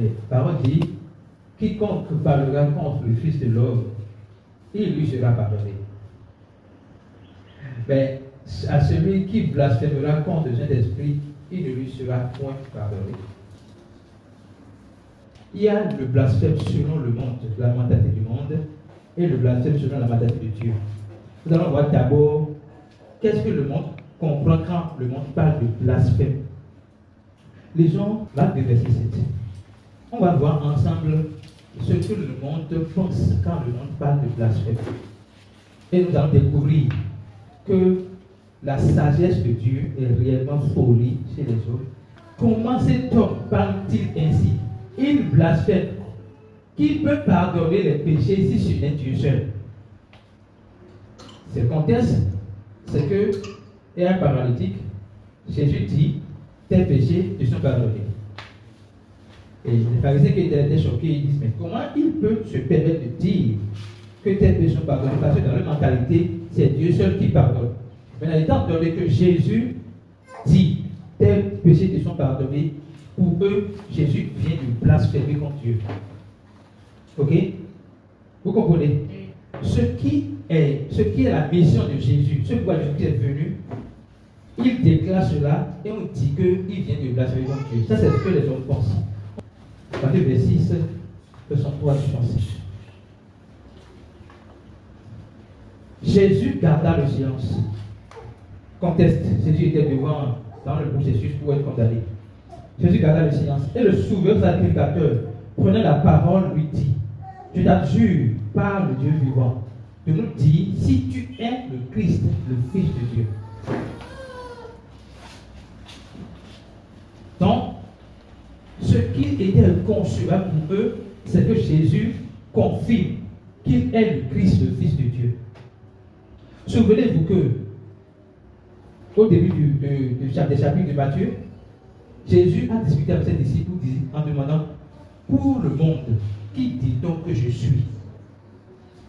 la parole dit, quiconque parlera contre le Fils de l'homme, il lui sera pardonné. Mais à celui qui blasphémera contre le Saint-Esprit, il ne lui sera point pardonné. Il y a le blasphème selon le monde, la mentalité du monde, et le blasphème selon la mentalité de Dieu. Nous allons voir d'abord qu'est-ce que le monde comprend quand le monde parle de blasphème. Les gens, là, de verset 7. On va voir ensemble ce que le monde pense quand le monde parle de blasphème. Et nous allons découvrir que la sagesse de Dieu est réellement folie chez les hommes. Comment cet homme parle-t-il ainsi? Il blasphème. Qui peut pardonner les péchés si ce n'est Dieu seul? C'est le contexte, c'est que, il y a un paralytique, Jésus dit, tes péchés te sont pardonnés. Et les pharisiens qui étaient choqués, ils disent, mais comment il peut se permettre de dire que tes péchés sont pardonnés? Parce que dans leur mentalité, c'est Dieu seul qui pardonne. Maintenant, étant donné que Jésus dit, tes péchés te sont pardonnés, pour eux, Jésus vient de blasphémer contre Dieu. Ok? Vous comprenez? Ce qui est la mission de Jésus, ce pourquoi Jésus est venu, il déclare cela et on dit qu'il vient de blasphémer contre Dieu. Ça, c'est ce que les hommes pensent. Matthieu 26, verset 3 jusqu'à 6. Jésus garda le silence. Conteste. Jésus était devant dans le processus pour être condamné. Jésus garda le silence. Et le souverain sacrificateur, prenant la parole, lui dit, je t'adjure par le Dieu vivant de nous dire si tu es le Christ, le Fils de Dieu. Donc, ce qui était inconcevable pour eux, c'est que Jésus confirme qu'il est le Christ, le Fils de Dieu. Souvenez-vous que, au début des chapitres de Matthieu, Jésus a discuté avec ses disciples en demandant, pour le monde, qui dit-on que je suis?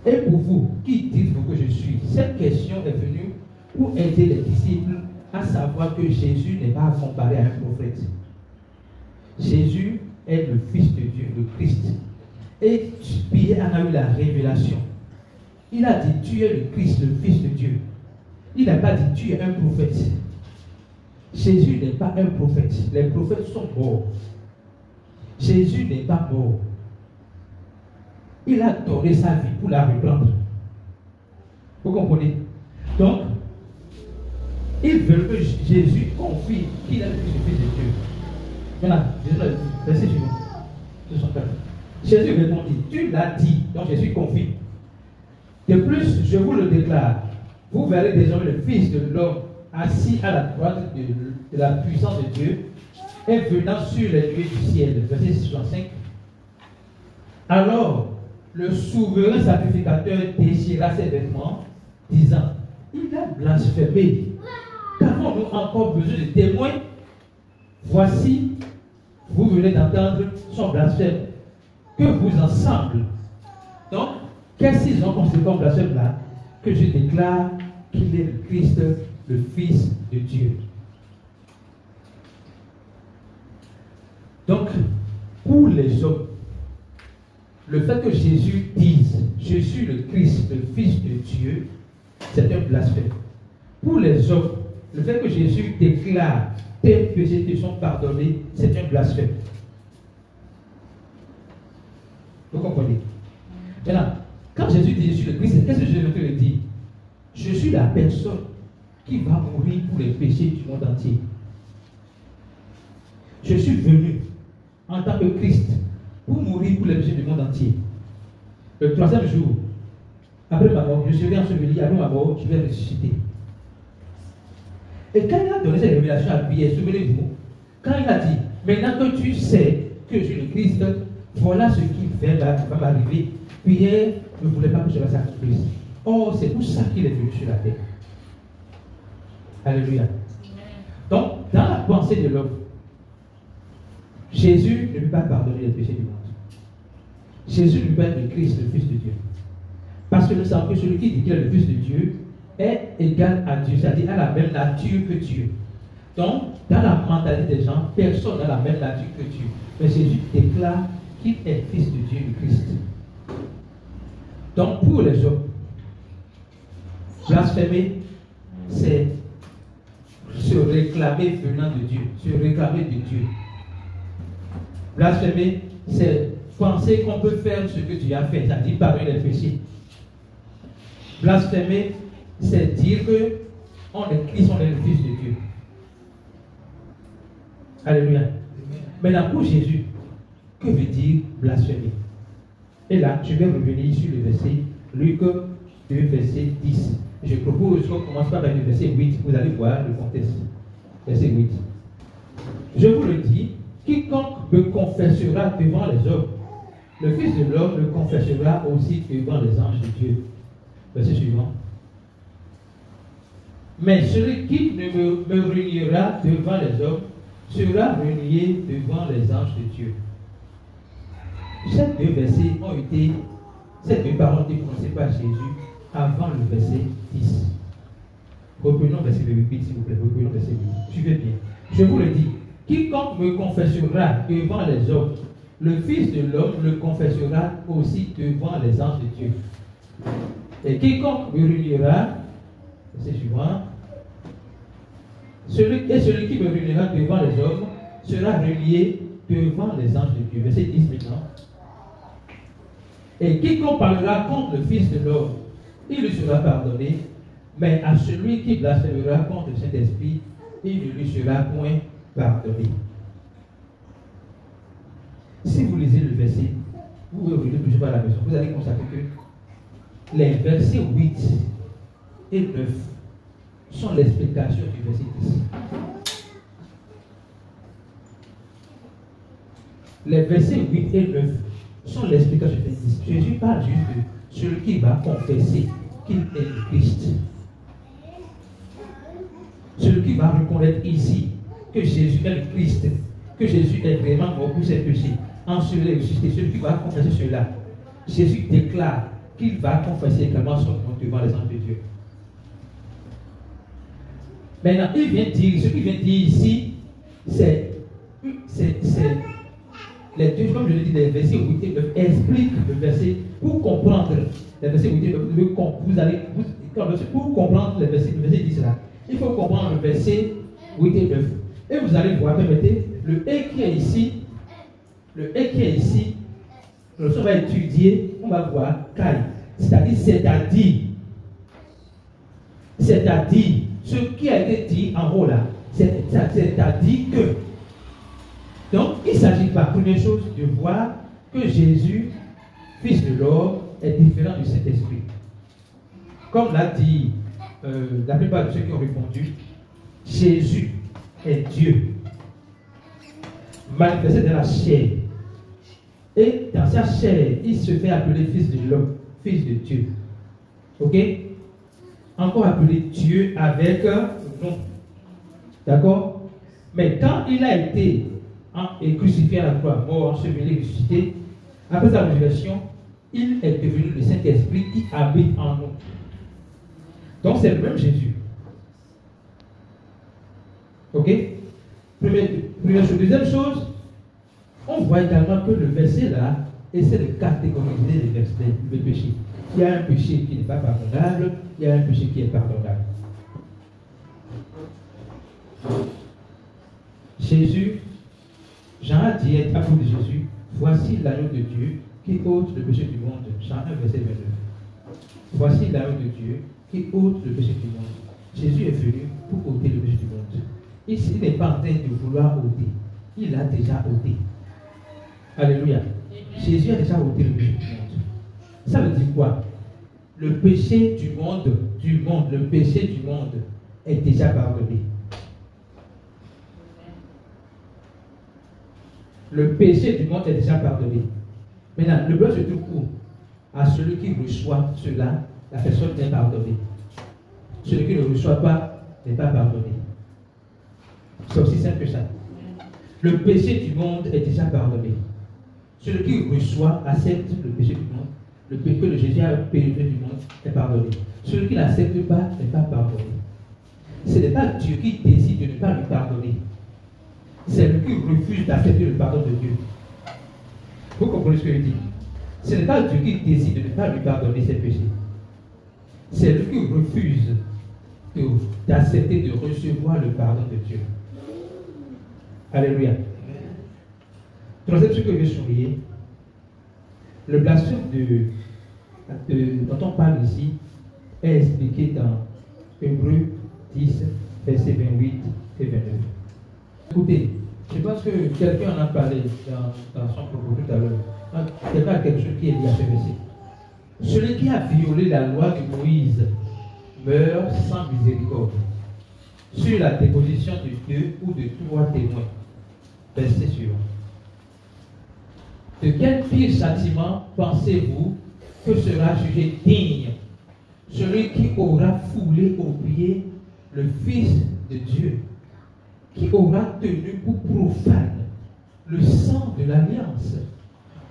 Et pour vous, qui dites-vous que je suis? Cette question est venue pour aider les disciples à savoir que Jésus n'est pas comparé à un prophète. Jésus est le Fils de Dieu, le Christ. Et Pierre en a eu la révélation. Il a dit, tu es le Christ, le Fils de Dieu. Il n'a pas dit, tu es un prophète. Jésus n'est pas un prophète. Les prophètes sont morts. Jésus n'est pas mort. Il a donné sa vie pour la reprendre. Vous comprenez? Donc, ils veulent que Jésus confie qu'il est le Fils de Dieu. Maintenant, verset suivant. Jésus répondit, tu l'as dit, donc Jésus confie. De plus, je vous le déclare, vous verrez désormais le Fils de l'homme assis à la droite de la puissance de Dieu et venant sur les nuées du ciel. Verset 65. Alors, le souverain sacrificateur déchira ses vêtements, disant, il a blasphémé. Qu'avons-nous encore besoin de témoins? Voici, vous venez d'entendre son blasphème. Que vous ensemble. Donc, qu'est-ce qu'ils ont considéré comme blasphème là? Que je déclare qu'il est le Christ, le Fils de Dieu. Donc, pour les hommes, le fait que Jésus dise « Je suis le Christ, le Fils de Dieu », c'est un blasphème. Pour les hommes, le fait que Jésus déclare « Tes péchés te sont pardonnés », c'est un blasphème. Vous comprenez? Maintenant, quand Jésus dit « Je suis le Christ », qu'est-ce que Jésus veut dire? Je suis la personne qui va mourir pour les péchés du monde entier. Je suis venu en tant que Christ pour mourir pour les péchés du monde entier. Le troisième jour, après ma mort, je serai enseveli, après ma mort, je vais ressusciter. Et quand il a donné cette révélation à Pierre, souvenez-vous, quand il a dit, maintenant que tu sais que je suis le Christ, voilà ce qui va m'arriver. Pierre ne voulait pas que je fasse sacrifice. Oh, c'est pour ça qu'il est venu sur la terre. Alléluia. Donc, dans la pensée de l'homme, Jésus ne peut pas pardonner les péchés du monde. Jésus ne peut pas être le Christ, le Fils de Dieu. Parce que nous savons que celui qui dit qu'il est le Fils de Dieu est égal à Dieu, c'est-à-dire à la même nature que Dieu. Donc, dans la mentalité des gens, personne n'a la même nature que Dieu. Mais Jésus déclare qu'il est fils de Dieu, le Christ. Donc, pour les hommes, blasphémer, c'est se réclamer venant de Dieu, se réclamer de Dieu. Blasphémer, c'est penser qu'on peut faire ce que Dieu a fait, c'est-à-dire pardonner les péchés. Blasphémer, c'est dire que on est Christ, on est le Fils de Dieu. Alléluia. Maintenant, pour Jésus, que veut dire blasphémer? Et là, je vais revenir sur le verset Luc 2, verset 10. Je propose qu'on commence par le verset 8. Vous allez voir le contexte. Verset 8. Je vous le dis, quiconque me confessera devant les hommes, le Fils de l'homme le confessera aussi devant les anges de Dieu. Verset suivant. Mais celui qui ne me reniera devant les hommes sera renié devant les anges de Dieu. Ces deux versets ont été, ces deux paroles ont été prononcées par Jésus avant le verset 10. Reprenons verset 8, s'il vous plaît. Reprenons verset 8. Suivez bien. Je vous le dis, quiconque me confessera devant les hommes, le Fils de l'homme le confessera aussi devant les anges de Dieu. Et quiconque me reniera, verset suivant, celui qui me reniera devant les hommes sera renié devant les anges de Dieu. Verset 10 maintenant. Et quiconque parlera contre le Fils de l'homme, il lui sera pardonné, mais à celui qui blasphémera contre le Saint-Esprit, il ne lui sera point pardonné. Si vous lisez le verset, vous pouvez ouvrir le par la maison, vous allez constater que les versets 8 et 9 sont l'explication du verset 10. Les versets 8 et 9 sont l'explication du verset 10. Jésus parle juste de celui qui va confesser qu'il est le Christ. Celui qui va reconnaître ici que Jésus est le Christ, que Jésus est vraiment mort pour ses péchés, en se ressuscité, celui qui va confesser cela. Jésus déclare qu'il va confesser également son nom devant les anges de Dieu. Maintenant, il vient dire, ce qu'il vient dire ici, c'est les deux, comme je l'ai dit, les versets 8 et 9 expliquent le verset. Pour comprendre les versets 8 et 9, pour comprendre le verset 10 là, il faut comprendre le verset 8 et 9. Et vous allez voir, permettez, le et qui est ici, lorsqu'on va étudier, on va voir Kai. C'est-à-dire, ce qui a été dit en haut là, c'est-à-dire que. Donc, il ne s'agit pas, première chose, de voir que Jésus, Fils de l'homme, est différent du Saint-Esprit. Comme l'a dit la plupart de ceux qui ont répondu, Jésus est Dieu, manifesté dans la chair. Et dans sa chair, il se fait appeler Fils de l'homme, Fils de Dieu. Ok? Encore appelé Dieu avec nom. D'accord? Mais quand il a été crucifié à la croix, mort, enseveli, ressuscité, après sa résurrection, il est devenu le Saint-Esprit qui habite en nous. Donc c'est le même Jésus. Ok? Première chose. Deuxième chose, on voit également que le verset là essaie de catégoriser les péchés. Il y a un péché qui n'est pas pardonnable, il y a un péché qui est pardonnable. Jésus, Jean a dit à propos de Jésus, voici l'agneau de Dieu qui ôte le péché du monde. Jean 1, verset 29. Voici l'agneau de Dieu qui ôte le péché du monde. Jésus est venu pour ôter le péché du monde. Ici, il n'est pas en train de vouloir ôter. Il a déjà ôté. Alléluia. Jésus a déjà ôté le péché du monde. Ça veut dire quoi? Le péché du monde, le péché du monde est déjà pardonné. Le péché du monde est déjà pardonné. Maintenant, le bloc se trouve où? À celui qui reçoit cela, la personne est pardonnée. Celui qui ne reçoit pas n'est pas pardonné. C'est aussi simple que ça. Le péché du monde est déjà pardonné. Celui qui reçoit, accepte le péché du monde, le péché que Jésus a payé du monde est pardonné. Celui qui n'accepte pas n'est pas pardonné. Ce n'est pas Dieu qui décide de ne pas lui pardonner. C'est lui qui refuse d'accepter le pardon de Dieu. Vous comprenez ce que je dis? Ce n'est pas Dieu qui décide de ne pas lui pardonner ses péchés. C'est lui qui refuse d'accepter de recevoir le pardon de Dieu. Alléluia. Troisième chose que je vais souligner, le blasphème dont on parle ici est expliqué dans Hébreux 10, versets 28 et 29. Écoutez, je pense que quelqu'un en a parlé dans son propos tout à l'heure. Quelqu'un a quelque chose qui est lié à ce verset. Celui qui a violé la loi de Moïse meurt sans miséricorde sur la déposition de 2 ou de 3 témoins. Verset suivant. De quel pire châtiment pensez-vous que sera jugé digne celui qui aura foulé aux pieds le Fils de Dieu, qui aura tenu pour profane le sang de l'alliance,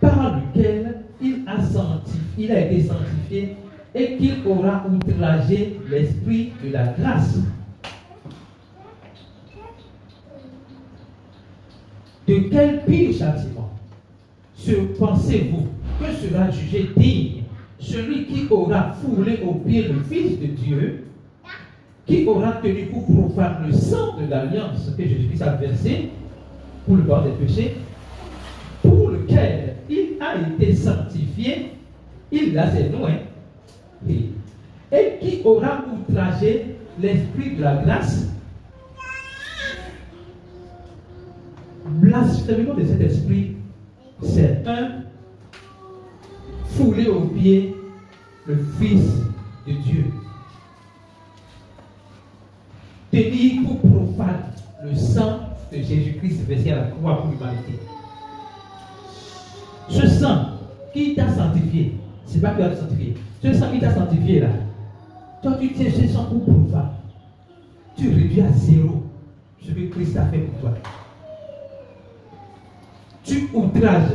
par lequel il a été sanctifié et qu'il aura outragé l'esprit de la grâce. De quel pire châtiment pensez-vous que sera jugé digne celui qui aura foulé aux pieds le Fils de Dieu, qui aura tenu pour profane le sang de l'alliance que Jésus-Christ a versé pour le pardon des péchés, pour lequel il a été sanctifié, il a ses noms, et qui aura outragé l'esprit de la grâce. Blasphémement de cet esprit, c'est fouler aux pieds le Fils de Dieu. Tenir pour profane le sang de Jésus-Christ versé à la croix pour l'humanité. Ce sang qui t'a sanctifié, c'est pas que tu as sanctifié. Ce sang qui t'a sanctifié là, toi tu tiens ce sang pour profane. Tu réduis à zéro ce que Christ a fait pour toi. Tu outrages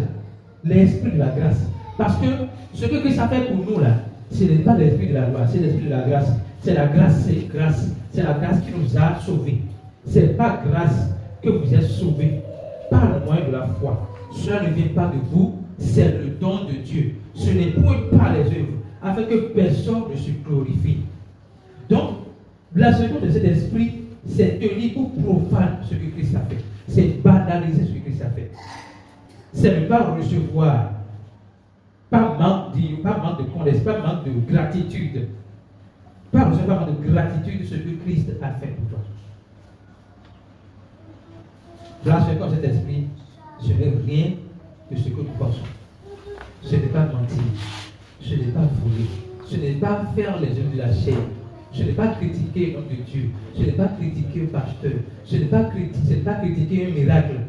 l'esprit de la grâce. Parce que ce que Christ a fait pour nous là, ce n'est pas l'esprit de la loi, c'est l'esprit de la grâce. C'est la grâce, c'est grâce. C'est la grâce qui nous a sauvés. Ce n'est pas grâce que vous êtes sauvés par le moyen de la foi. Cela ne vient pas de vous, c'est le don de Dieu. Ce n'est point par les œuvres, afin que personne ne se glorifie. Donc, blasphème de cet esprit, c'est tenir pour profane ce que Christ a fait. C'est banaliser ce que Christ a fait. C'est ne pas recevoir, pas manque de connaissance, pas manque de gratitude. Pas recevoir de gratitude ce que Christ a fait pour toi. Blasphème comme cet esprit, ce n'est rien de ce que nous pensons. Ce n'est pas mentir, ce n'est pas voler, ce n'est pas faire les œuvres de la chair, ce n'est pas critiquer l'homme de Dieu, ce n'est pas critiquer un pasteur, ce n'est pas critiquer un miracle.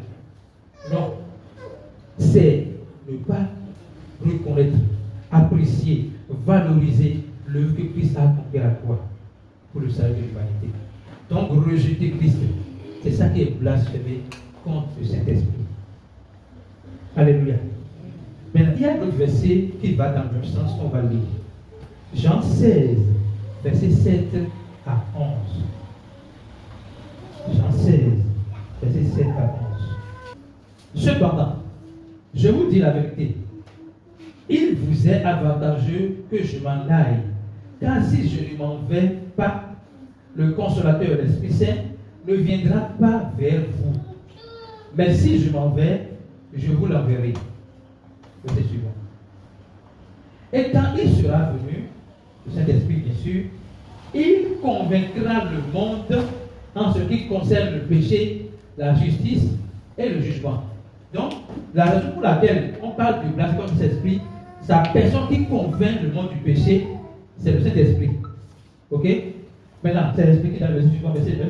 Non. C'est ne pas reconnaître, apprécier, valoriser l'œuvre que Christ a accomplie à la croix pour le salut de l'humanité. Donc rejeter Christ, c'est ça qui est blasphémé contre le Saint-Esprit. Alléluia. Maintenant, il y a un autre verset qui va dans le même sens qu'on va lire. Jean 16, verset 7 à 11. Jean 16, verset 7 à 11. Cependant, je vous dis la vérité, il vous est avantageux que je m'en aille, car si je ne m'en vais pas, le consolateur, l'Esprit Saint, ne viendra pas vers vous. Mais si je m'en vais, je vous l'enverrai. Verset suivant. Et quand il sera venu, le Saint-Esprit bien sûr, il convaincra le monde en ce qui concerne le péché, la justice et le jugement. Donc, la raison pour laquelle on parle du blasphème de Saint-Esprit, c'est la personne qui convainc le monde du péché, c'est le Saint-Esprit. Ok? Maintenant, c'est expliqué dans le verset suivant, verset 9.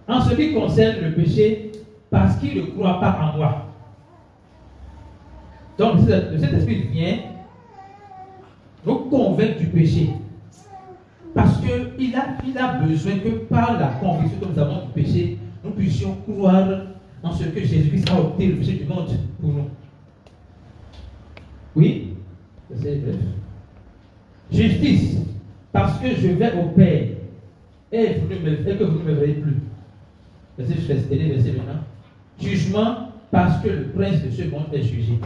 En ce qui concerne le péché, parce qu'il ne croit pas en moi. Donc, le Saint-Esprit vient nous convaincre du péché. Parce qu'il a besoin que par la conviction que nous avons du péché, nous puissions croire en ce que Jésus-Christ a ôté le péché du monde pour nous. Oui? Verset 9. Justice, parce que je vais au Père et que vous ne me verrez plus. Verset 13, verset maintenant. Jugement parce que le prince de ce monde est jugé.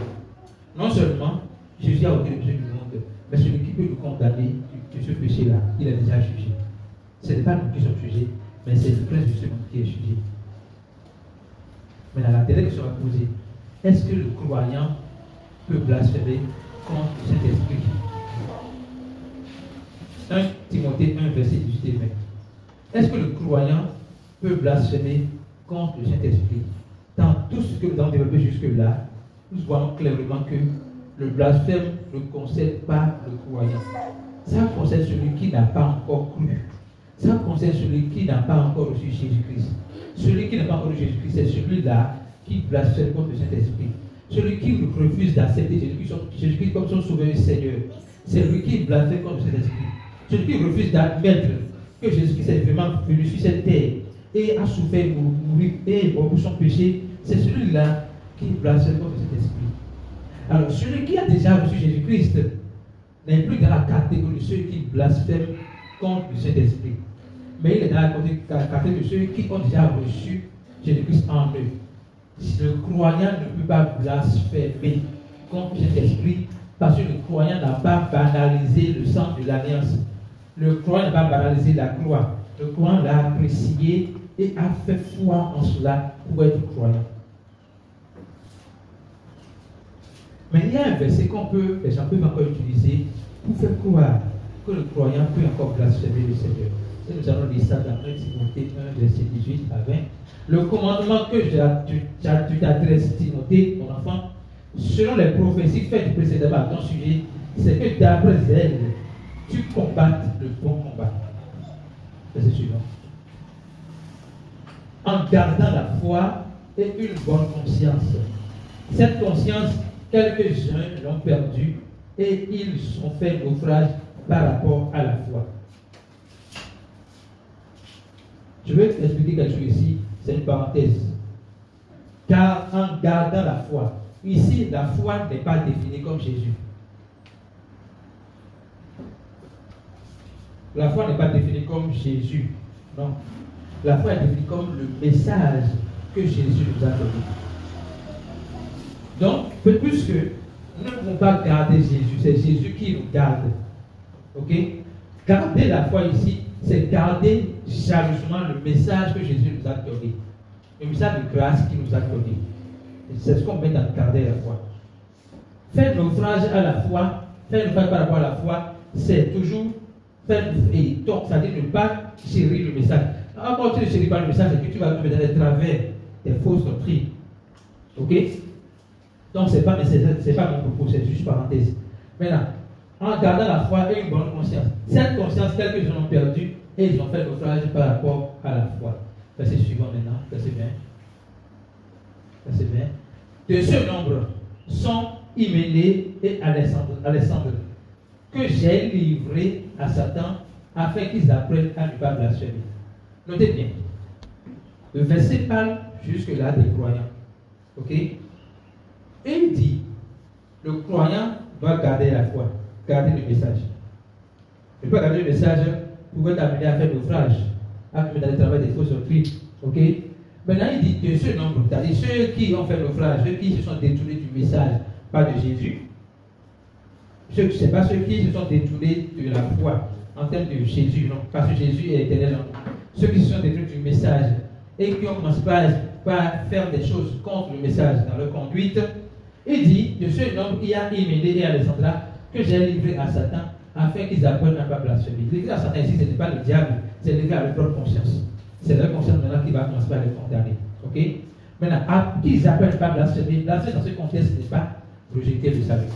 Non seulement Jésus a ôté le péché du monde, mais celui qui peut nous condamner de ce péché-là, il est déjà jugé. Ce n'est pas nous qui sommes jugés, mais c'est le prince de ce monde qui est jugé. Maintenant, la dernière question à poser, est-ce que le croyant peut blasphémer contre cet esprit? 1 Timothée 1, verset 18 et 20. Est-ce que le croyant peut blasphémer contre le Saint-Esprit? Dans tout ce que nous avons développé jusque-là, nous voyons clairement que le blasphème ne concerne pas le croyant. Ça concerne celui qui n'a pas encore cru. Ça concerne celui qui n'a pas encore reçu Jésus-Christ. Celui qui n'a pas encore reçu Jésus-Christ, c'est celui-là qui blasphème contre le Saint-Esprit. Celui qui refuse d'accepter Jésus-Christ comme son sauveur et Seigneur. C'est lui qui blasphème contre le Saint-Esprit. Celui qui refuse d'admettre que Jésus-Christ est vraiment venu sur cette terre et a souffert, mourir et pour son péché, c'est celui-là qui blasphème contre cet esprit. Alors, celui qui a déjà reçu Jésus-Christ n'est plus dans la catégorie de ceux qui blasphèment contre le Saint-Esprit. Mais il est dans la catégorie de ceux qui ont déjà reçu Jésus-Christ en eux. Le croyant ne peut pas blasphémer contre cet esprit parce que le croyant n'a pas banalisé le sang de l'alliance. Le croyant n'a pas banalisé la croix. Le croyant l'a apprécié et a fait foi en cela pour être croyant. Mais il y a un verset les gens peuvent encore utiliser pour faire croire que le croyant peut encore blasphémer le Seigneur. Et nous allons lire ça dans 1 Timothée 1, verset 18 à 20. Le commandement que tu t'adresses, Timothée, mon enfant, selon les prophéties faites précédemment à ton sujet, c'est que d'après elles, tu combattes le bon combat. Verset suivant. En gardant la foi et une bonne conscience. Cette conscience, quelques-uns l'ont perdue et ils ont fait naufrage par rapport à la foi. Je vais expliquer quelque chose ici, c'est une parenthèse. Car en gardant la foi, ici la foi n'est pas définie comme Jésus. La foi n'est pas définie comme Jésus. Non. La foi est définie comme le message que Jésus nous a donné. Donc, puisque nous ne pouvons pas garder Jésus, c'est Jésus qui nous garde. Ok? Garder la foi ici, c'est garder jalousement le message que Jésus nous a donné. Le message de grâce qu'il nous a donné. C'est ce qu'on met dans garder la foi. Faire naufrage à la foi, faire naufrage par rapport à la foi, c'est toujours faire et donc, c'est-à-dire ne pas chérir le message. Quand tu ne chéris pas le message, c'est que tu vas tomber dans les travers des fausses doctrines. Ok? Donc, c'est pas mon propos, c'est juste parenthèse. Maintenant, en gardant la foi et une bonne conscience. Cette conscience, quelques-uns ont perdu et ils ont fait naufrage par rapport à la foi. Verset suivant maintenant, verset 20. Verset 20. De ce nombre sont Hyménée et Alexandre, que j'ai livré à Satan afin qu'ils apprennent à ne pas blasphémer. Notez bien. Le verset parle jusque-là des croyants. Ok? Et il dit, le croyant doit garder la foi, garder le message. Il ne peut pas garder le message pour être amené à faire naufrage, à faire dans le travail des fausses doctrines. Ok? Maintenant, il dit que ce nombre, c'est-à-dire ceux qui ont fait naufrage, ceux qui se sont détournés du message, pas de Jésus, ce n'est pas ceux qui se sont détournés de la foi en termes de Jésus, non, parce que Jésus est éternel. Ceux qui se sont détournés du message et qui ont commencé par faire des choses contre le message dans leur conduite, il dit, de ce nombre, il y a Hyménée et Alexandre que j'ai livré à Satan afin qu'ils apprennent à ne pas blasphémer. Livré à Satan ici, ce n'est pas le diable, c'est livré à leur propre conscience. C'est leur conscience maintenant qui va commencer par les condamner. Ok? Maintenant, qu'ils apprennent à ne pas blasphémer, blasphémer dans ce contexte, ce n'est pas rejeter le salut.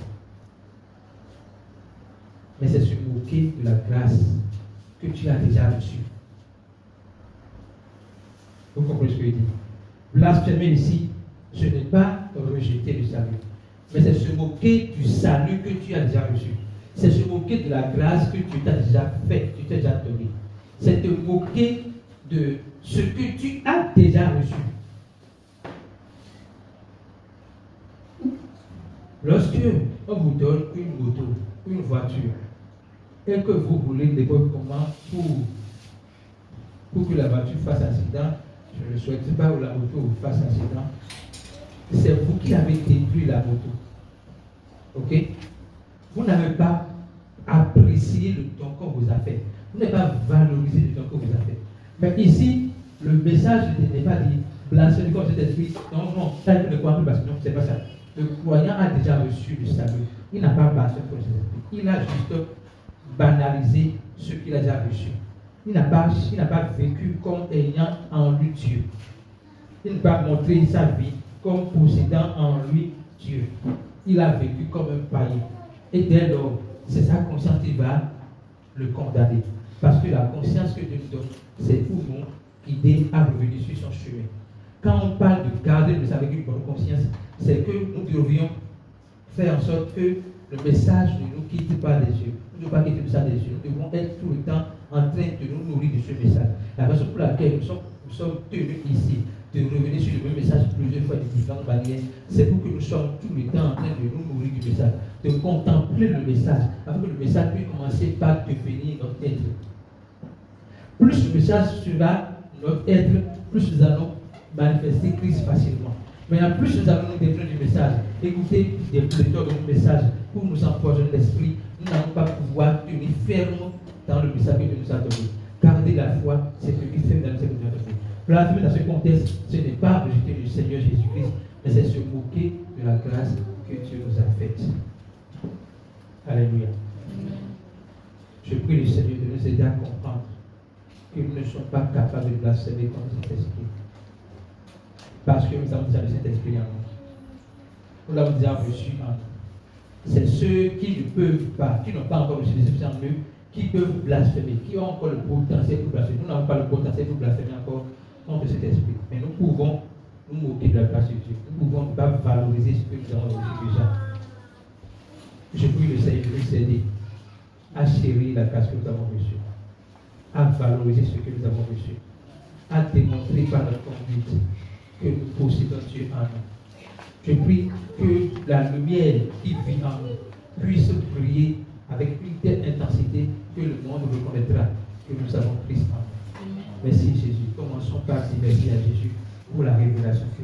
Mais c'est se moquer de la grâce que tu as déjà reçue. Vous comprenez ce que je dis? Blasphémer ici, ce n'est pas rejeter le salut, mais c'est se moquer du salut que tu as déjà reçu. C'est se moquer de la grâce que tu t'as déjà faite, tu t'es déjà donné. C'est te moquer de ce que tu as déjà reçu. Lorsque on vous donne une moto, une voiture, et que vous voulez des comment pour pour que la voiture fasse accident, je ne le souhaite pas, ou la moto fasse accident. C'est vous qui avez détruit la moto. Ok? Vous n'avez pas apprécié le don qu'on vous a fait. Vous n'avez pas valorisé le don qu'on vous a fait. Mais ici, le message n'est pas dit blasphémer comme cet esprit. Non, non, ça ne croit plus parce que non, c'est pas ça. Le croyant a déjà reçu le salut. Il n'a pas blasphémé comme cet esprit. Il a juste banalisé ce qu'il a déjà reçu. Il n'a pas vécu comme ayant en lui Dieu. Il n'a pas montré sa vie comme possédant en lui Dieu. Il a vécu comme un païen. Et dès lors, c'est sa conscience qui va le condamner. Parce que la conscience que Dieu nous donne, c'est pour nous guider à revenir sur son chemin. Quand on parle de garder le message avec une bonne conscience, c'est que nous devions faire en sorte que le message ne nous quitte pas des yeux. Nous ne devons pas quitter le message des yeux. Nous devons être tout le temps en train de nous nourrir de ce message. La raison pour laquelle nous sommes tenus ici de revenir sur le même message plusieurs fois de différentes manières, c'est pour que nous soyons tout le temps en train de nous nourrir du message, de contempler le message, afin que le message puisse commencer par devenir notre être. Plus le message sera notre être, plus nous allons manifester Christ facilement. Maintenant, plus nous allons nous détourner du message, écouter des pléthores de messages pour nous empoisonner l'esprit, nous n'allons pas pouvoir tenir ferme dans le message que Dieu nous a donné. Garder la foi, c'est ce qui fait dans le message que Dieu nous a donné. Blasphémer dans ce contexte, ce n'est pas rejeter le Seigneur Jésus-Christ, mais c'est se moquer de la grâce que Dieu nous a faite. Alléluia. Je prie le Seigneur de nous aider à comprendre que nous ne sommes pas capables de blasphémer contre cet esprit. Parce que nous avons déjà le Saint-Esprit en nous. Nous l'avons déjà reçu en nous. C'est ceux qui ne peuvent pas, qui n'ont pas encore reçu le Saint-Esprit en eux, qui peuvent blasphémer, qui ont encore le potentiel pour blasphémer. Nous n'avons pas le potentiel pour blasphémer encore contre cet esprit. Mais nous pouvons nous moquer de la grâce de Dieu. Nous ne pouvons pas valoriser ce que nous avons reçu déjà. Je prie le Seigneur de nous aider à chérir la grâce que nous avons reçue, à valoriser ce que nous avons reçu, à démontrer par notre conduite que nous possédons Dieu en nous. Je prie que la lumière qui vit en nous puisse briller avec une telle intensité que le monde reconnaîtra que nous avons Christ en nous. Merci Jésus. Commençons par dire merci à Jésus pour la révélation que